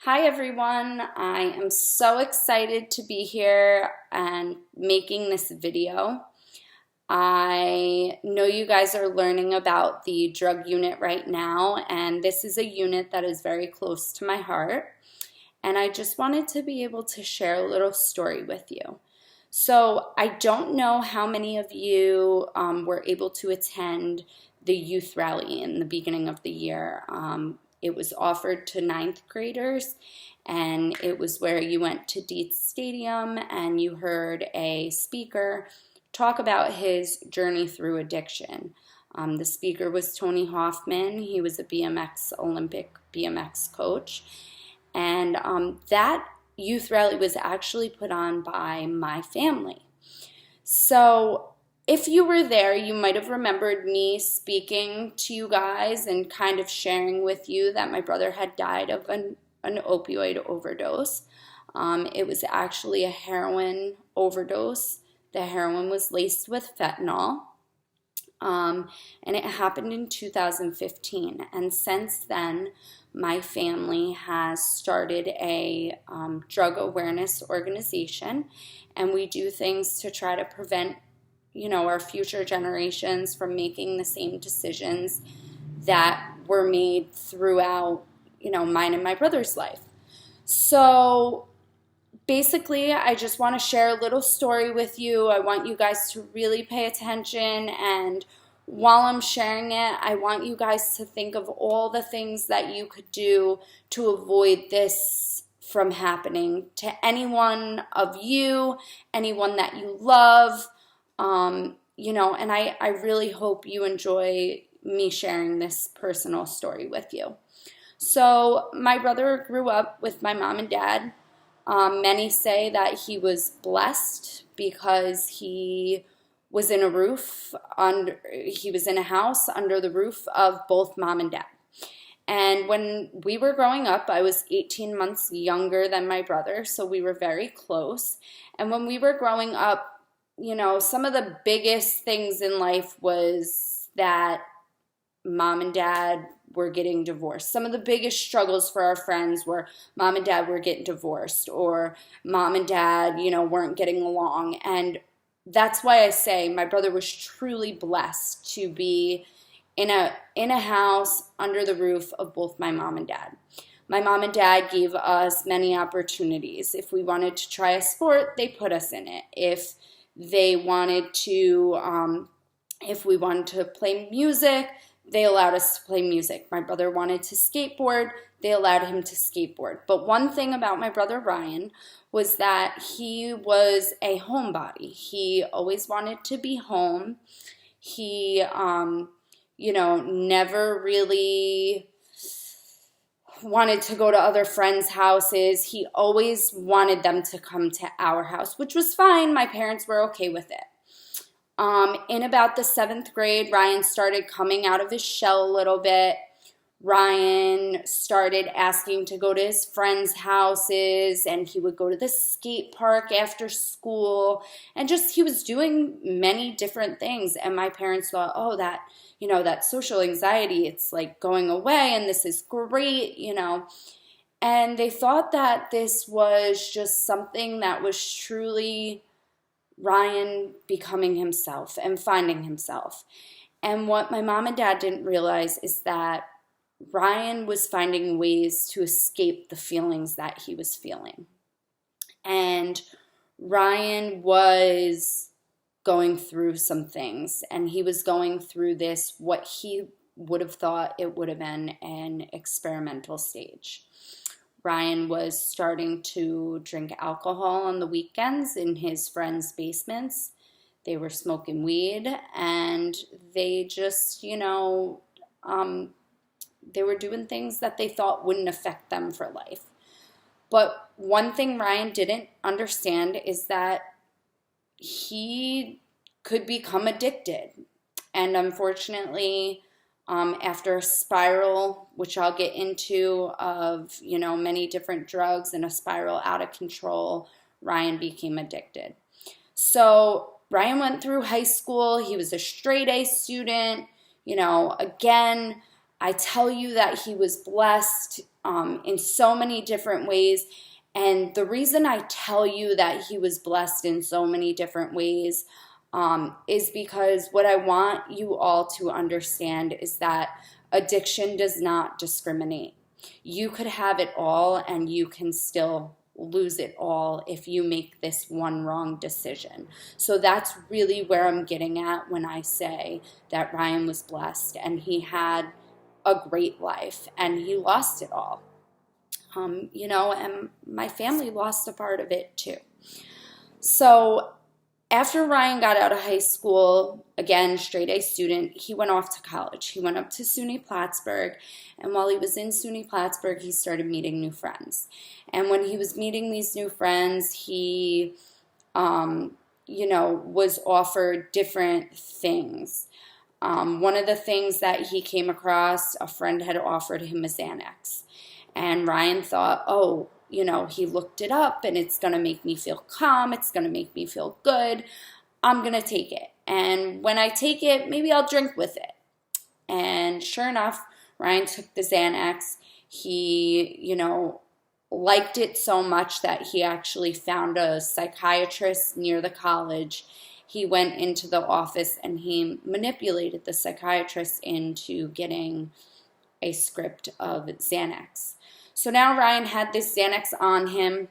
Hi everyone, I am so excited to be here and making this video. I know you guys are learning about the drug unit right now, and this is a unit that is very close to my heart. And I just wanted to be able to share a little story with you. So I don't know how many of you were able to attend the youth rally in the beginning of the year. It was offered to ninth graders, and it was where you went to Dietz Stadium and you heard a speaker talk about his journey through addiction. The speaker was Tony Hoffman. He was a Olympic BMX coach. And that youth rally was actually put on by my family. So if you were there, you might have remembered me speaking to you guys and kind of sharing with you that my brother had died of an opioid overdose. It was actually a heroin overdose. The heroin was laced with fentanyl. And it happened in 2015. And since then, my family has started a drug awareness organization, and we do things to try to prevent, our future generations from making the same decisions that were made throughout, mine and my brother's life. So basically, I just want to share a little story with you. I want you guys to really pay attention, and while I'm sharing it, I want you guys to think of all the things that you could do to avoid this from happening to anyone of you, anyone that you love, and I really hope you enjoy me sharing this personal story with you. So my brother grew up with my mom and dad. Many say that he was blessed because he was in a house under the roof of both mom and dad. And when we were growing up, I was 18 months younger than my brother, so we were very close. And when we were growing up, some of the biggest things in life was that mom and dad were getting divorced. Some of the biggest struggles for our friends were mom and dad were getting divorced, or mom and dad, weren't getting along. And that's why I say my brother was truly blessed to be in a house under the roof of both my mom and dad. My mom and dad gave us many opportunities. If we wanted to try a sport, they put us in it. If we wanted to play music, they allowed us to play music. My brother wanted to skateboard, they allowed him to skateboard. But one thing about my brother Ryan was that he was a homebody. He always wanted to be home. He, never really wanted to go to other friends' houses. He always wanted them to come to our house, which was fine. My parents were okay with it. In about the 7th grade, Ryan started coming out of his shell a little bit. Ryan started asking to go to his friends' houses, and he would go to the skate park after school, and he was doing many different things. And my parents thought, oh, that social anxiety, it's like going away, and this is great, And they thought that this was just something that was truly Ryan becoming himself and finding himself. And what my mom and dad didn't realize is that Ryan was finding ways to escape the feelings that he was feeling. And Ryan was going through some things, and he was going through this, what he would have thought it would have been an experimental stage. Ryan was starting to drink alcohol on the weekends in his friends' basements. They were smoking weed, and they just, they were doing things that they thought wouldn't affect them for life. But one thing Ryan didn't understand is that he could become addicted. And unfortunately, after a spiral, which I'll get into, of, many different drugs and a spiral out of control, Ryan became addicted. So Ryan went through high school. He was a straight A student. Again, I tell you that he was blessed. in so many different ways. And the reason I tell you that he was blessed in so many different ways is because what I want you all to understand is that addiction does not discriminate. You could have it all and you can still lose it all if you make this one wrong decision. So that's really where I'm getting at when I say that Ryan was blessed and he had a great life and he lost it all. And my family lost a part of it too. So after Ryan got out of high school, again, straight A student, he went off to college. He went up to SUNY Plattsburgh, and while he was in SUNY Plattsburgh, he started meeting new friends. And when he was meeting these new friends, he, was offered different things. One of the things that he came across, a friend had offered him a Xanax. And Ryan thought, he looked it up and it's going to make me feel calm. It's going to make me feel good. I'm going to take it. And when I take it, maybe I'll drink with it. And sure enough, Ryan took the Xanax. He, liked it so much that he actually found a psychiatrist near the college. He went into the office and he manipulated the psychiatrist into getting a script of Xanax. So now Ryan had this Xanax on him.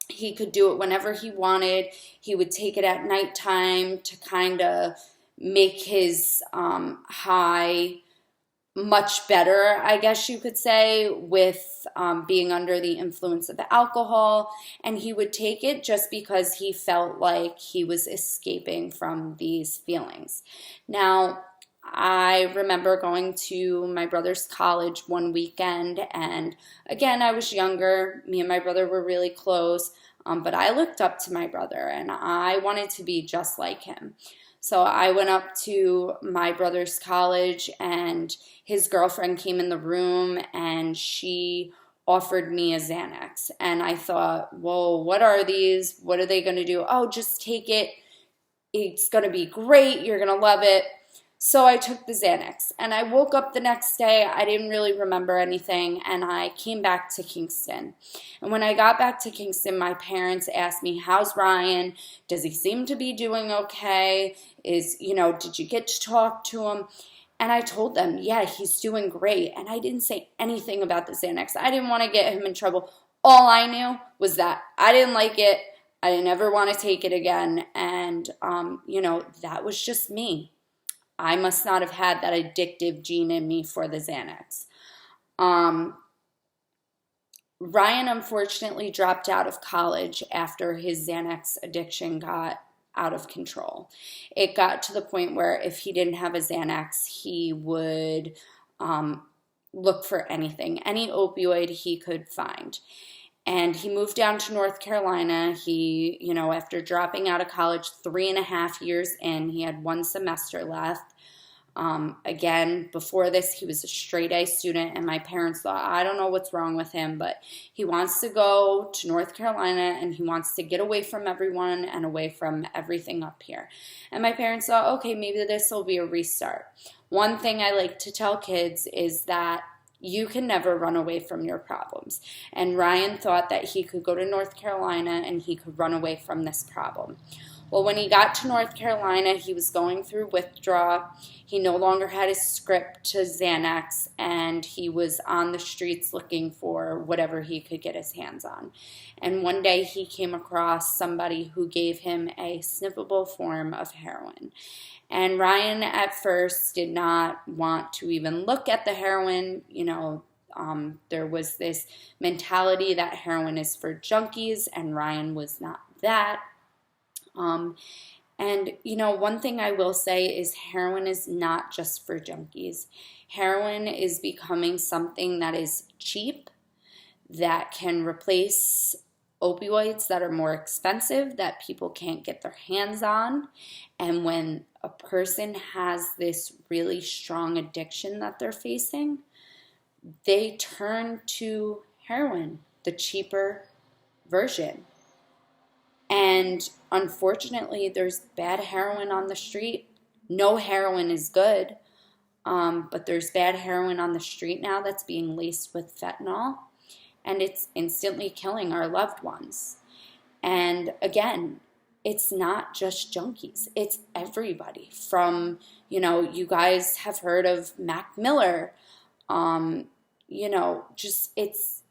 He could do it whenever he wanted. He would take it at nighttime to kind of make his high much better, I guess you could say, with being under the influence of alcohol. And he would take it just because he felt like he was escaping from these feelings. Now, I remember going to my brother's college one weekend, and again, I was younger. Me and my brother were really close, but I looked up to my brother, and I wanted to be just like him. So I went up to my brother's college, and his girlfriend came in the room, and she offered me a Xanax. And I thought, whoa, what are these? What are they going to do? Oh, just take it. It's going to be great. You're going to love it. So I took the Xanax, and I woke up the next day. I didn't really remember anything, and I came back to Kingston. And when I got back to Kingston, my parents asked me, how's Ryan? Does he seem to be doing okay? Did you get to talk to him? And I told them, yeah, he's doing great. And I didn't say anything about the Xanax. I didn't want to get him in trouble. All I knew was that I didn't like it. I didn't ever want to take it again. And, that was just me. I must not have had that addictive gene in me for the Xanax. Ryan unfortunately dropped out of college after his Xanax addiction got out of control. It got to the point where if he didn't have a Xanax, he would look for anything, any opioid he could find. And he moved down to North Carolina. He, after dropping out of college 3.5 years in, he had 1 semester left. Again, before this, he was a straight A student, and my parents thought, I don't know what's wrong with him, but he wants to go to North Carolina, and he wants to get away from everyone and away from everything up here. And my parents thought, okay, maybe this will be a restart. One thing I like to tell kids is that you can never run away from your problems. And Ryan thought that he could go to North Carolina and he could run away from this problem. Well, when he got to North Carolina, he was going through withdrawal. He no longer had his script to Xanax, and he was on the streets looking for whatever he could get his hands on. And one day he came across somebody who gave him a sniffable form of heroin. And Ryan at first did not want to even look at the heroin. There was this mentality that heroin is for junkies, and Ryan was not that. One thing I will say is heroin is not just for junkies. Heroin is becoming something that is cheap, that can replace opioids that are more expensive, that people can't get their hands on. And when a person has this really strong addiction that they're facing, they turn to heroin, the cheaper version. And unfortunately, there's bad heroin on the street. No heroin is good, but there's bad heroin on the street now that's being laced with fentanyl. and it's instantly killing our loved ones. And again, it's not just junkies, it's everybody from, you guys have heard of Mac Miller, just it's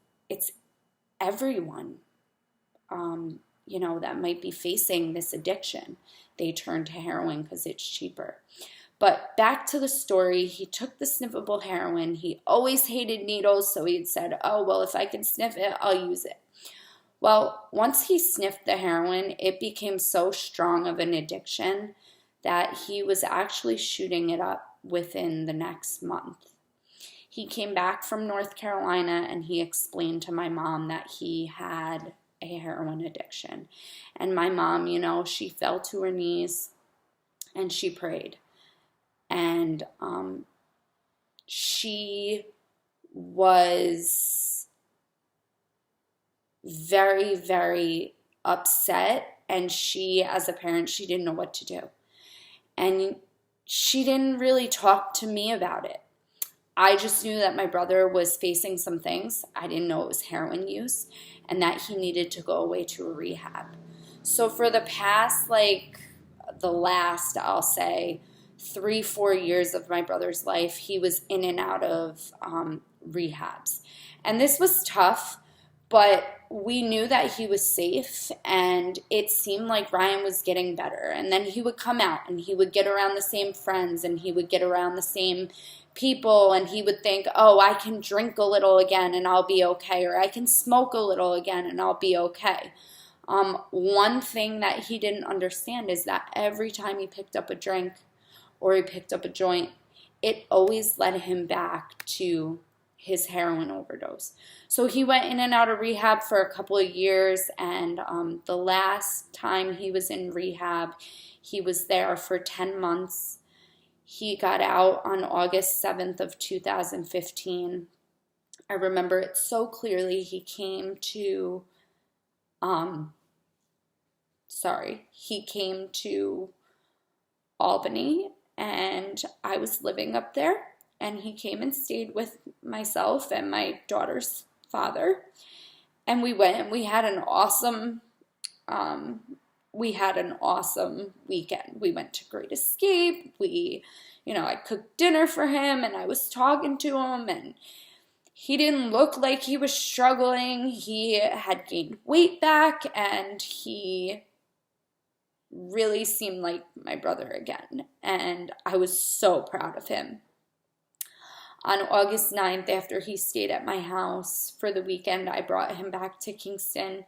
everyone, that might be facing this addiction. They turn to heroin because it's cheaper. But back to the story, he took the sniffable heroin. He always hated needles, so he had said, oh, well, if I can sniff it, I'll use it. Well, once he sniffed the heroin, it became so strong of an addiction that he was actually shooting it up within the next month. He came back from North Carolina and he explained to my mom that he had a heroin addiction. And my mom, she fell to her knees and she prayed. And she was very, very upset. And she, as a parent, she didn't know what to do. And she didn't really talk to me about it. I just knew that my brother was facing some things. I didn't know it was heroin use and that he needed to go away to a rehab. So for the past, the last, I'll say, 3-4 years of my brother's life, he was in and out of rehabs. And this was tough, but we knew that he was safe, and it seemed like Ryan was getting better. And then he would come out, and he would get around the same friends, and he would get around the same people, and he would think, oh, I can drink a little again, and I'll be okay, or I can smoke a little again, and I'll be okay. One thing that he didn't understand is that every time he picked up a drink or he picked up a joint, it always led him back to his heroin overdose. So he went in and out of rehab for a couple of years, and the last time he was in rehab, he was there for 10 months. He got out on August 7th of 2015. I remember it so clearly. He came to Albany, and I was living up there, and he came and stayed with myself and my daughter's father, and we went and we had an awesome weekend. We went to Great Escape. I cooked dinner for him, and I was talking to him, and he didn't look like he was struggling. He had gained weight back, and he really seemed like my brother again, and I was so proud of him. On August 9th, after he stayed at my house for the weekend, I brought him back to Kingston,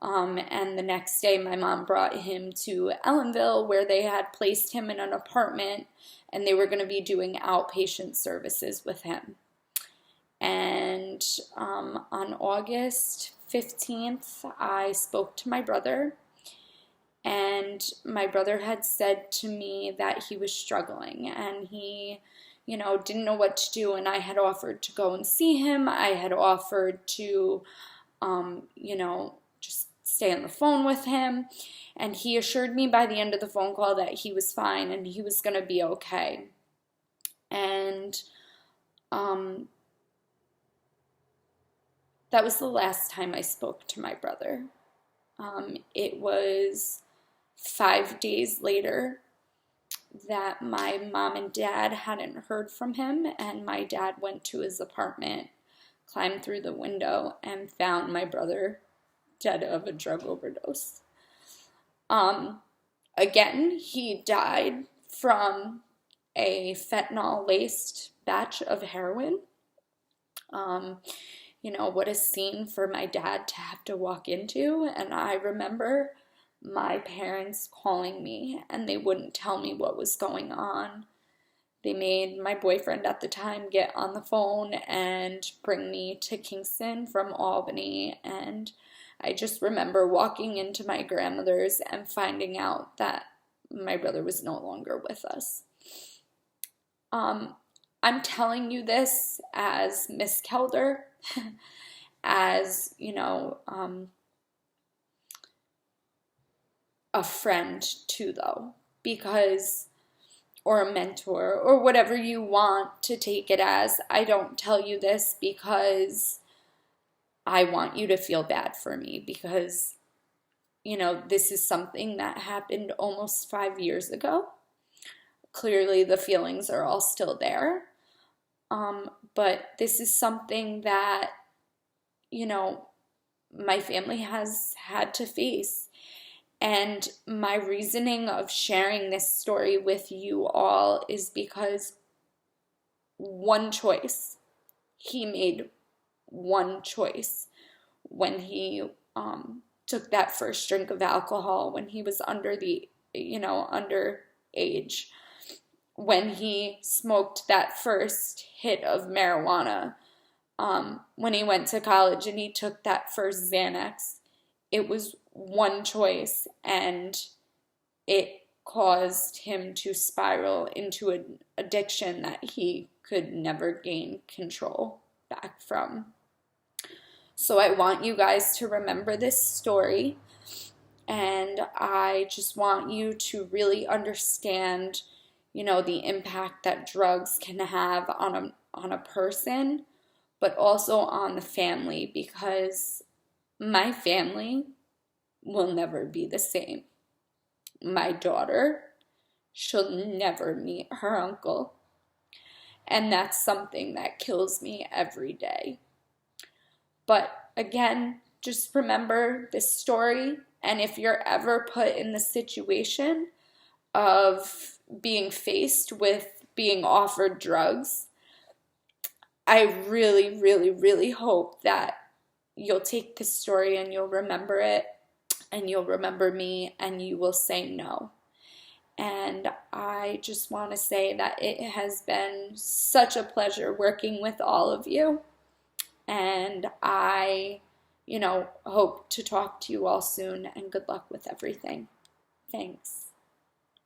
and the next day my mom brought him to Ellenville, where they had placed him in an apartment, and they were going to be doing outpatient services with him. And on August 15th, I spoke to my brother, and my brother had said to me that he was struggling, and he, didn't know what to do, and I had offered to go and see him. I had offered to, just stay on the phone with him, and he assured me by the end of the phone call that he was fine and he was going to be okay. And that was the last time I spoke to my brother. It was 5 days later that my mom and dad hadn't heard from him, and my dad went to his apartment, climbed through the window, and found my brother dead of a drug overdose. Again, he died from a fentanyl-laced batch of heroin. What a scene for my dad to have to walk into. And I remember my parents calling me, and they wouldn't tell me what was going on. They made my boyfriend at the time get on the phone and bring me to Kingston from Albany. And I just remember walking into my grandmother's and finding out that my brother was no longer with us. I'm telling you this as Miss Kelder, as, a friend too, though, because, or a mentor, or whatever you want to take it as. I don't tell you this because I want you to feel bad for me because, this is something that happened almost 5 years ago. Clearly, the feelings are all still there. But this is something that, my family has had to face. And my reasoning of sharing this story with you all is because one choice, he made one choice when he took that first drink of alcohol, when he was underage, when he smoked that first hit of marijuana, when he went to college and he took that first Xanax. It was one choice, and it caused him to spiral into an addiction that he could never gain control back from. So I want you guys to remember this story, and I just want you to really understand, the impact that drugs can have on a person, but also on the family, because my family will never be the same. My daughter, she'll never meet her uncle. And that's something that kills me every day. But again, just remember this story. And if you're ever put in the situation of being faced with being offered drugs, I really, really, really hope that you'll take this story and you'll remember it, and you'll remember me, and you will say no. And I just want to say that it has been such a pleasure working with all of you. And I, hope to talk to you all soon, and good luck with everything. Thanks.